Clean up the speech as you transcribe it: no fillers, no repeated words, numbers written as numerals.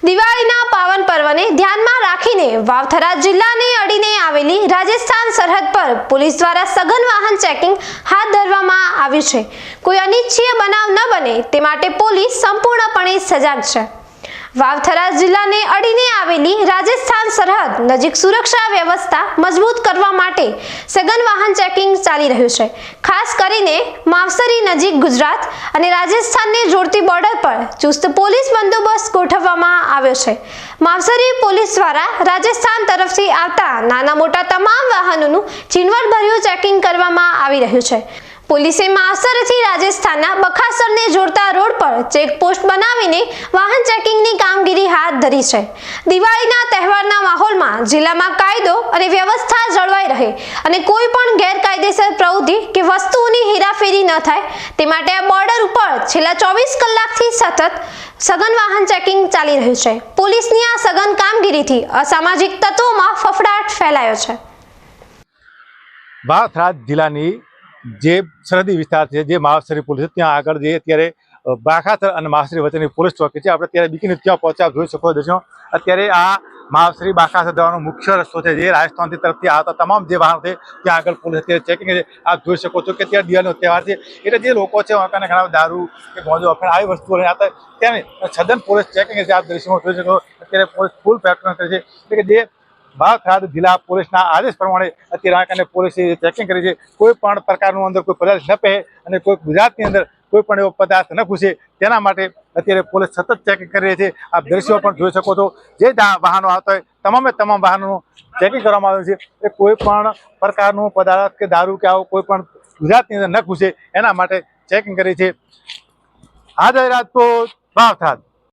દિવાળીના પાવન પર્વને ધ્યાનમાં રાખીને વાવથરા જિલ્લાને અડીને આવેલી રાજસ્થાન સરહદ પર પોલીસ દ્વારા સઘન વાહન ચેકિંગ હાથ ધરવામાં આવ્યું છે। કોઈ અનિચ્છનીય બનાવ ન બને તે માટે પોલીસ સંપૂર્ણપણે સજાગ છે। વાવથરા જિલ્લાને અડીને આવેલી રાજસ્થાન સરહદ નજીક સુરક્ષા વ્યવસ્થા મજબૂત કરવા માટે સઘન વાહન ચેકિંગ ચાલી રહ્યું છે। ખાસ કરીને માવસરી નજીક ગુજરાત અને રાજસ્થાનને જોડતી બોર્ડર પર ચુસ્ત પોલીસ બંદોબસ્ત ગોઠવવામાં આવ્યો છે। માવસરી પોલીસ દ્વારા રાજસ્થાન તરફથી આવતા નાના મોટા તમામ વાહનોનું ઝીણવટભર્યું ચેકિંગ કરવામાં આવી રહ્યું છે। પોલીસે માવસરથી રાજસ્થાનના બખાસરને જોડતા રોડ પર ચેકપોસ્ટ બનાવીને વાહન ચેકિંગની કામગીરી હાથ ધરી છે। દિવાળીના તહેવારના માહોલમાં જિલ્લામાં કાયદો અને વ્યવસ્થા જળવાઈ રહે અને કોઈ પણ ગેરકાયદેસર પ્રવૃત્તિ કે વસ્તુઓની હેરાફેરી ન થાય તે માટે આ બોર્ડર ઉપર છેલ્લા 24 કલાકથી સતત સઘન વાહન ચેકિંગ ચાલી રહ્યું છે। પોલીસની આ સઘન કામગીરીથી અસામાજિક તત્વોમાં ફફડાટ ફેલાયો છે। વાવથરા જિલ્લાની જે સરહદી વિસ્તાર છે, જે માવસરી પોલીસ ત્યાં આગળ જે અત્યારે બાખાસર અને માવસરી વચ્ચેની પોલીસ ચોકી છે, આપણે અત્યારે બીકીને ત્યાં પહોંચ્યા જોઈ શકો છો। અત્યારે આ માવસરી બાખાસર જવાનો મુખ્ય રસ્તો છે, જે રાજસ્થાનથી તરફથી આવતા તમામ જે વાહનો છે ત્યાં આગળ પોલીસ અત્યારે ચેકિંગ છે। આપ જોઈ શકો છો કે ત્યાં દિવાળીનો તહેવાર છે, એટલે જે લોકો છે અને ઘણા દારૂ કે ગાંજો અફીણ આવી વસ્તુઓ આવતા ત્યાં સઘન પોલીસ ચેકિંગ છે। આપ દ્રશ્યમાં જોઈ શકો અત્યારે પોલીસ ફૂલ પેટ્રોલિંગ કરે છે, એટલે કે જે વાવથરા જિલ્લા પોલીસના આદેશ પ્રમાણે અત્યારે પોલીસે ચેકિંગ કરી છે। કોઈ પણ પ્રકારનું અંદર કોઈ પદાર્થ ન પહે અને કોઈ ગુજરાતની અંદર કોઈ પણ એવો પદાર્થ ન ઘૂસે તેના માટે અત્યારે પોલીસ સતત ચેકિંગ કરી રહી છે। આપ દ્રશ્યો પણ જોઈ શકો છો, જે વાહનો આવતા હોય તમામ વાહનોનું ચેકિંગ કરવામાં આવ્યું છે। એ કોઈ પણ પ્રકારનું પદાર્થ કે દારૂ કે આવો કોઈ પણ ગુજરાતની અંદર ન ઘૂસે એના માટે ચેકિંગ કરી છે। આ જાહેરાત તો વાવથરા।